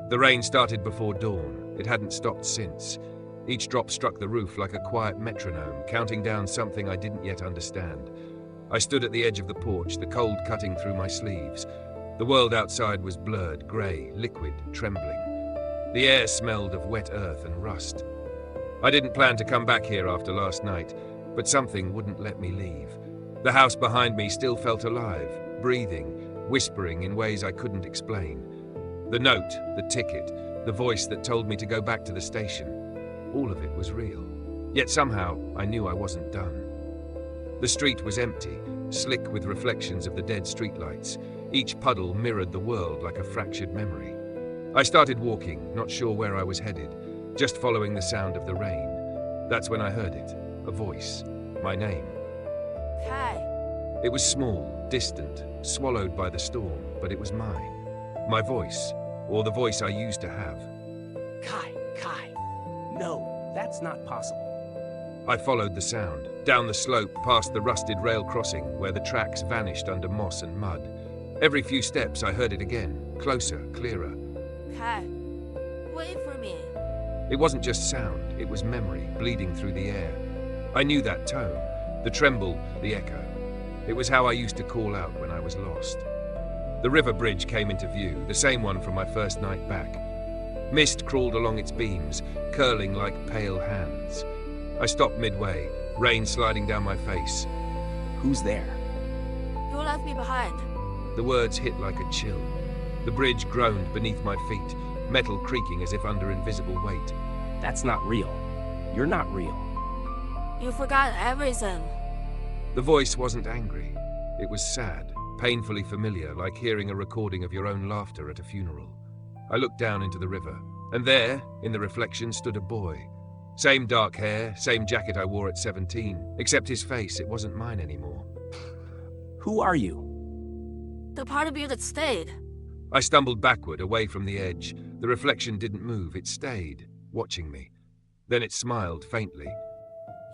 The rain started before dawn. It hadn't stopped since. Each drop struck the roof like a quiet metronome, counting down something I didn't yet understand. I stood at the edge of the porch, the cold cutting through my sleeves. The world outside was blurred, grey, liquid, trembling. The air smelled of wet earth and rust. I didn't plan to come back here after last night, but something wouldn't let me leave. The house behind me still felt alive, breathing, whispering in ways I couldn't explain. The note, the ticket, the voice that told me to go back to the station. All of it was real. Yet somehow, I knew I wasn't done. The street was empty, slick with reflections of the dead streetlights. Each puddle mirrored the world like a fractured memory. I started walking, not sure where I was headed, just following the sound of the rain. That's when I heard it, a voice, my name. Kai. It was small, distant, swallowed by the storm, but it was mine. My voice, or the voice I used to have. Kai. No, that's not possible. I followed the sound, down the slope past the rusted rail crossing where the tracks vanished under moss and mud. Every few steps I heard it again, closer, clearer. Kai, wait for me. It wasn't just sound, it was memory bleeding through the air. I knew that tone, the tremble, the echo. It was how I used to call out when I was lost. The river bridge came into view, the same one from my first night back. Mist crawled along its beams, curling like pale hands. I stopped midway, rain sliding down my face. Who's there? You left me behind. The words hit like a chill. The bridge groaned beneath my feet, metal creaking as if under invisible weight. That's not real. You're not real. You forgot everything. The voice wasn't angry. It was sad, painfully familiar, like hearing a recording of your own laughter at a funeral. I looked down into the river, and there, in the reflection, stood a boy. Same dark hair, same jacket I wore at 17, except his face, it wasn't mine anymore. Who are you? The part of you that stayed. I stumbled backward, away from the edge. The reflection didn't move, it stayed, watching me. Then it smiled faintly.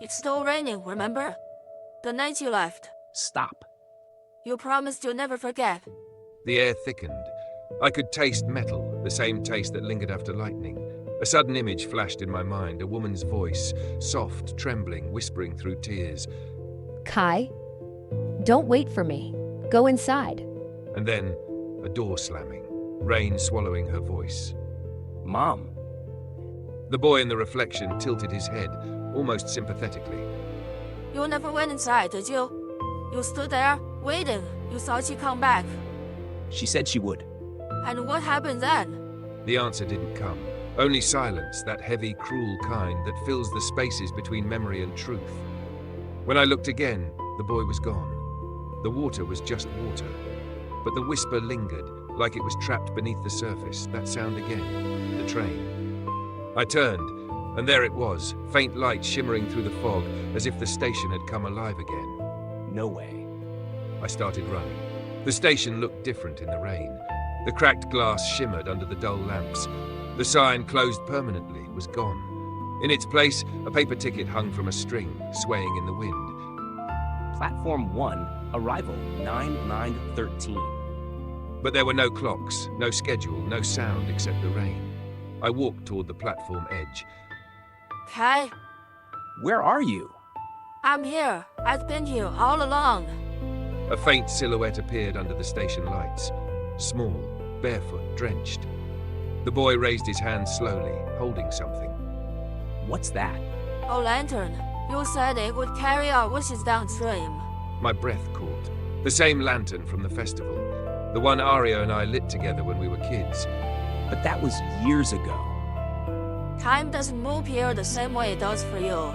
It's still raining, remember? The night you left. Stop. You promised you'll never forget. The air thickened. I could taste metal, the same taste that lingered after lightning. A sudden image flashed in my mind, a woman's voice, soft, trembling, whispering through tears. Kai, don't wait for me. Go inside. And then, a door slamming, rain swallowing her voice. Mom. The boy in the reflection tilted his head, almost sympathetically. You never went inside, did you? You stood there, waiting. You thought she'd come back. She said she would. And what happened then? The answer didn't come. Only silence, that heavy, cruel kind that fills the spaces between memory and truth. When I looked again, the boy was gone. The water was just water. But the whisper lingered, like it was trapped beneath the surface. That sound again. The train. I turned, and there it was, faint light shimmering through the fog, as if the station had come alive again. No way. I started running. The station looked different in the rain. The cracked glass shimmered under the dull lamps. The sign, closed permanently, was gone. In its place, a paper ticket hung from a string, swaying in the wind. Platform 1, arrival 9913. But there were no clocks, no schedule, no sound except the rain. I walked toward the platform edge. Kai, Where are you? I'm here. I've been here all along. A faint silhouette appeared under the station lights. Small, barefoot, drenched. The boy raised his hand slowly, holding something. What's that? A lantern. You said it would carry our wishes downstream. My breath caught. The same lantern from the festival. The one Aria and I lit together when we were kids. But that was years ago. Time doesn't move here the same way it does for you.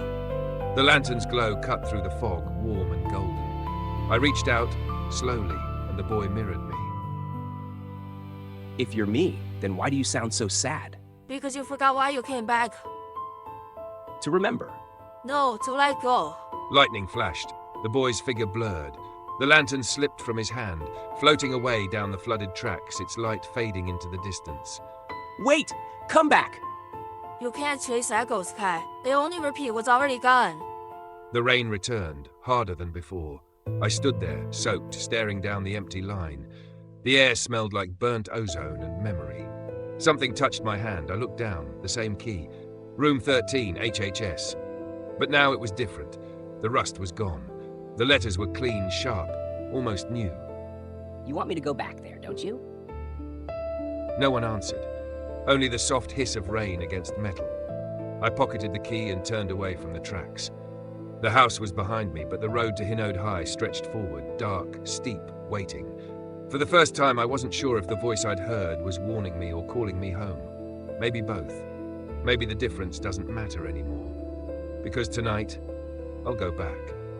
The lantern's glow cut through the fog, warm and golden. I reached out, slowly, and the boy mirrored me. If you're me, then why do you sound so sad? Because you forgot why you came back. To remember. No, to let go. Lightning flashed. The boy's figure blurred. The lantern slipped from his hand, floating away down the flooded tracks, its light fading into the distance. Wait! Come back! You can't chase echoes, Kai. They only repeat what's already gone. The rain returned, harder than before. I stood there, soaked, staring down the empty line. The air smelled like burnt ozone and memory. Something touched my hand. I looked down, the same key. Room 13, HHS. But now it was different. The rust was gone. The letters were clean, sharp, almost new. You want me to go back there, don't you? No one answered. Only the soft hiss of rain against metal. I pocketed the key and turned away from the tracks. The house was behind me, but the road to Hinode High stretched forward, dark, steep, waiting. For the first time, I wasn't sure if the voice I'd heard was warning me or calling me home. Maybe both. Maybe the difference doesn't matter anymore. Because tonight, I'll go back.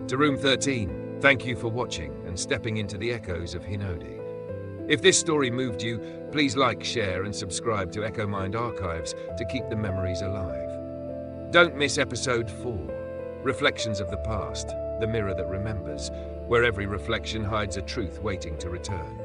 To room 13, thank you for watching and stepping into the echoes of Hinode. If this story moved you, please like, share, and subscribe to EchoMind Archives to keep the memories alive. Don't miss episode 4, Reflections of the Past, the Mirror that Remembers, where every reflection hides a truth waiting to return.